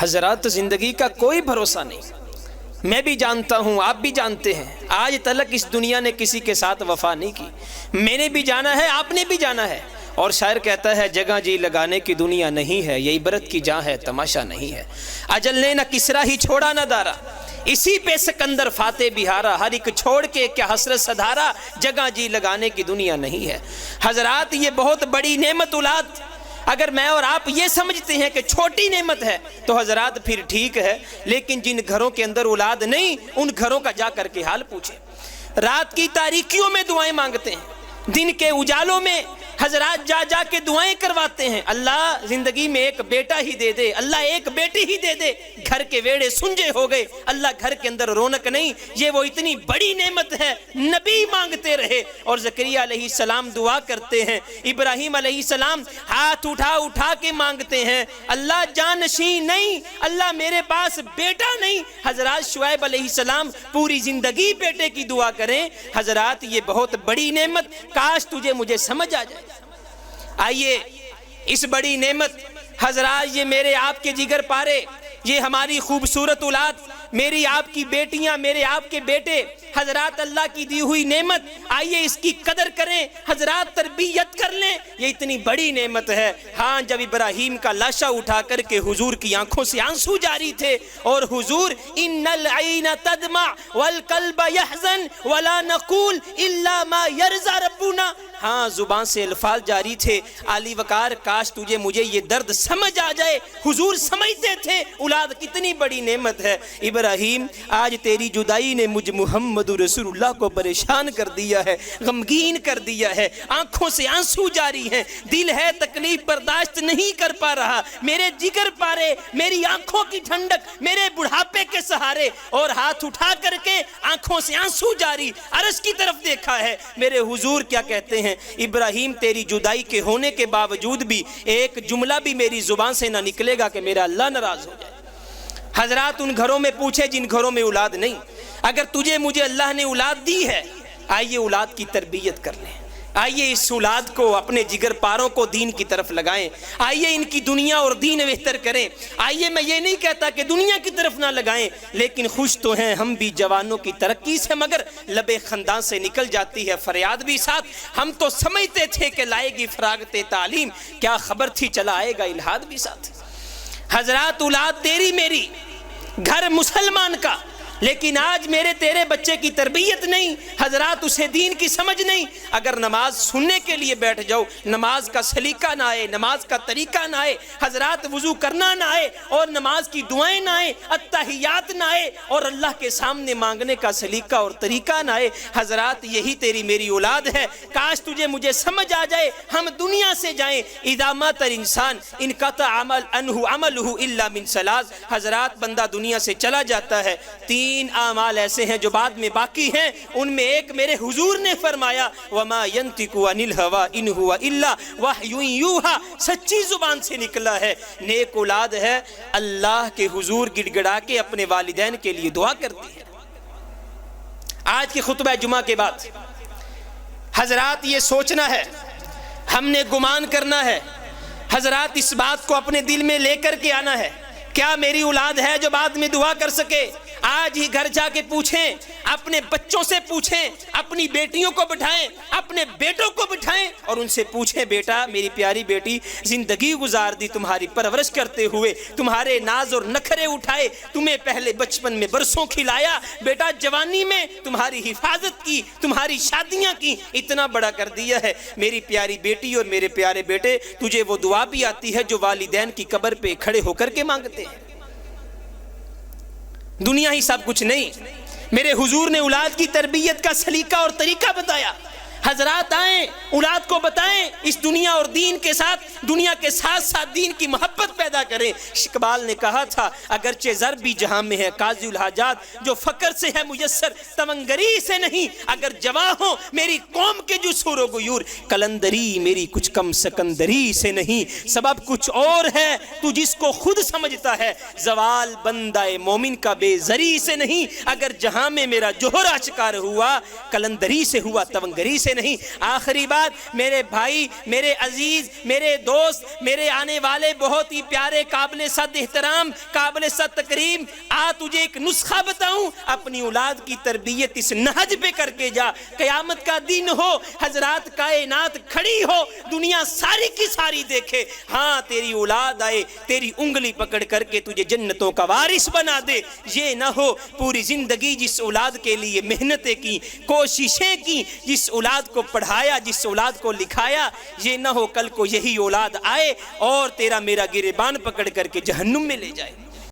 حضرات زندگی کا کوئی بھروسہ نہیں، میں بھی جانتا ہوں، آپ بھی جانتے ہیں، آج تلک اس دنیا نے کسی کے ساتھ وفا نہیں کی، میں نے بھی جانا ہے، آپ نے بھی جانا ہے، اور شاعر کہتا ہے جگہ جی لگانے کی دنیا نہیں ہے، یہ عبرت کی جاں ہے تماشا نہیں ہے، اجل نے نہ کسرا ہی چھوڑا نہ دارا، اسی پہ سکندر فاتح بہارا، ہر ایک چھوڑ کے کیا حسرت صدارا، جگہ جی لگانے کی دنیا نہیں ہے۔ حضرات یہ بہت بڑی نعمت اولاد، اگر میں اور آپ یہ سمجھتے ہیں کہ چھوٹی نعمت ہے تو حضرات پھر ٹھیک ہے، لیکن جن گھروں کے اندر اولاد نہیں ان گھروں کا جا کر کے حال پوچھیں۔ رات کی تاریکیوں میں دعائیں مانگتے ہیں، دن کے اجالوں میں حضرات جا جا کے دعائیں کرواتے ہیں، اللہ زندگی میں ایک بیٹا ہی دے دے، اللہ ایک بیٹی ہی دے دے، گھر کے ویڑے سنجے ہو گئے، اللہ گھر کے اندر رونق نہیں، یہ وہ اتنی بڑی نعمت ہے۔ نبی مانگتے رہے اور زکریا علیہ السلام دعا کرتے ہیں، ابراہیم علیہ السلام ہاتھ اٹھا اٹھا کے مانگتے ہیں، اللہ جانشین نہیں، اللہ میرے پاس بیٹا نہیں۔ حضرات شعیب علیہ السلام پوری زندگی بیٹے کی دعا کریں۔ حضرات یہ بہت بڑی نعمت، کاش تجھے مجھے سمجھ آ جائے۔ آئیے اس بڑی نعمت حضرات، یہ میرے آپ کے جگر پارے، یہ ہماری خوبصورت اولاد، میری آپ کی بیٹیاں، میرے آپ کے بیٹے، حضرات اللہ کی دی ہوئی نعمت، آئیے اس کی قدر کریں، حضرات تربیت کر لیں، یہ اتنی بڑی نعمت ہے۔ ہاں جب ابراہیم کا لاشا اٹھا کر کے حضور کی آنکھوں سے آنسو جاری تھے اور حضور ان العین تدمع والقلب یحزن ولا نقول الا ما یرضی ربنا، ہاں زبان سے الفاظ جاری تھے، علی وقار کاش تجھے مجھے یہ درد سمجھ آ جائے۔ حضور سمجھتے تھے اولاد کتنی بڑی نعمت ہے۔ ابراہیم آج تیری جدائی نے مجھ محمد رسول اللہ کو پریشان کر دیا ہے، غمگین کر دیا ہے، آنکھوں سے آنسو جاری ہیں، دل ہے تکلیف برداشت نہیں کر پا رہا، میرے جگر پارے، میری آنکھوں کی ٹھنڈک، میرے بڑھاپے کے سہارے، اور ہاتھ اٹھا کر کے آنکھوں سے آنسو جاری عرش کی طرف دیکھا ہے۔ میرے حضور کیا کہتے ہیں، ابراہیم تیری جدائی کے ہونے کے باوجود بھی ایک جملہ بھی میری زبان سے نہ نکلے گا کہ میرا اللہ ناراض ہو جائے۔ حضرات ان گھروں میں پوچھے جن گھروں میں اولاد نہیں، اگر تجھے مجھے اللہ نے اولاد دی ہے، آئیے اولاد کی تربیت کر لیں، آئیے اس اولاد کو اپنے جگر پاروں کو دین کی طرف لگائیں، آئیے ان کی دنیا اور دین بہتر کریں۔ آئیے میں یہ نہیں کہتا کہ دنیا کی طرف نہ لگائیں، لیکن خوش تو ہیں ہم بھی جوانوں کی ترقی سے، مگر لبے خندان سے نکل جاتی ہے فریاد بھی ساتھ۔ ہم تو سمجھتے تھے کہ لائے گی فراغت تعلیم، کیا خبر تھی چلا آئے گا الہاد بھی ساتھ۔ حضرات اولاد تیری میری، گھر مسلمان کا، لیکن آج میرے تیرے بچے کی تربیت نہیں، حضرات اسے دین کی سمجھ نہیں۔ اگر نماز سننے کے لیے بیٹھ جاؤ، نماز کا سلیقہ نہ آئے، نماز کا طریقہ نہ آئے، حضرات وضو کرنا نہ آئے اور نماز کی دعائیں نہ آئے، التحیات نہ آئے اور اللہ کے سامنے مانگنے کا سلیقہ اور طریقہ نہ آئے، حضرات یہی تیری میری اولاد ہے۔ کاش تجھے مجھے سمجھ آ جائے، ہم دنیا سے جائیں۔ اذا مات الانسان انقطع عنہ عملہ الا من ثلاث، حضرات بندہ دنیا سے چلا جاتا ہے، تین اعمال ایسے ہیں جو بعد میں باقی ہیں، ان میں ایک میرے حضور نے فرمایا وما ينطق عن الهوى ان هو الا وحی یوحى، سچی زبان سے نکلا ہے۔ نیک اولاد ہے، اللہ کے حضور گڑ گڑا کے اپنے والدین کے لیے دعا کرتی ہے۔ آج کی خطبہ جمعہ کے بعد حضرات یہ سوچنا ہے، ہم نے گمان کرنا ہے، حضرات اس بات کو اپنے دل میں لے کر کے آنا ہے، کیا میری اولاد ہے جو بعد میں دعا کر سکے؟ آج ہی گھر جا کے پوچھیں، اپنے بچوں سے پوچھیں، اپنی بیٹیوں کو بٹھائیں، اپنے بیٹوں کو بٹھائیں اور ان سے پوچھیں بیٹا میری پیاری بیٹی، زندگی گزار دی تمہاری پرورش کرتے ہوئے، تمہارے ناز اور نخرے اٹھائے، تمہیں پہلے بچپن میں برسوں کھلایا، بیٹا جوانی میں تمہاری حفاظت کی، تمہاری شادیاں کی، اتنا بڑا کر دیا ہے۔ میری پیاری بیٹی اور میرے پیارے بیٹے، تجھے وہ دعا بھی آتی ہے جو والدین کی قبر پہ کھڑے ہو کر کے مانگتے ہیں۔ دنیا ہی سب کچھ نہیں، میرے حضور نے اولاد کی تربیت کا سلیقہ اور طریقہ بتایا۔ حضرات آئیں، اولاد کو بتائیں اس دنیا اور دین کے ساتھ، دنیا کے ساتھ ساتھ دین کی محبت پیدا کریں۔ اقبال نے کہا تھا اگرچہ زر بھی جہاں میں ہے قاضی الحاجات، جو فقر سے ہے میسر تمنگری سے نہیں، اگر جواں ہو میری قوم کے جو سور و غیور، کلندری میری کچھ کم سکندری سے نہیں، سبب کچھ اور ہے تو جس کو خود سمجھتا ہے، زوال بندہ مومن کا بے زری سے نہیں، اگر جہاں میں میرا جوہر آشکار ہوا، کلندری سے ہوا تمنگری سے سے نہیں. آخری بات میرے بھائی، میرے عزیز، میرے دوست، میرے آنے والے بہت ہی پیارے، قابل صد احترام، قابل صد تکریم، تجھے ایک نسخہ بتاؤں، اپنی اولاد کی تربیت اس نہج پہ کر کے جا. قیامت کا دن ہو، حضرات کائنات کھڑی ہو، دنیا ساری کی ساری دیکھے، ہاں تیری اولاد آئے تیری انگلی پکڑ کر کے تجھے جنتوں کا وارث بنا دے. یہ نہ ہو پوری زندگی جس اولاد کے لیے محنتیں کی، کوششیں کی، جس اولاد کو پڑھایا، جس اولاد کو لکھایا، یہ نہ ہو کل کو یہی اولاد آئے اور تیرا میرا گریبان پکڑ کر کے جہنم میں لے جائے.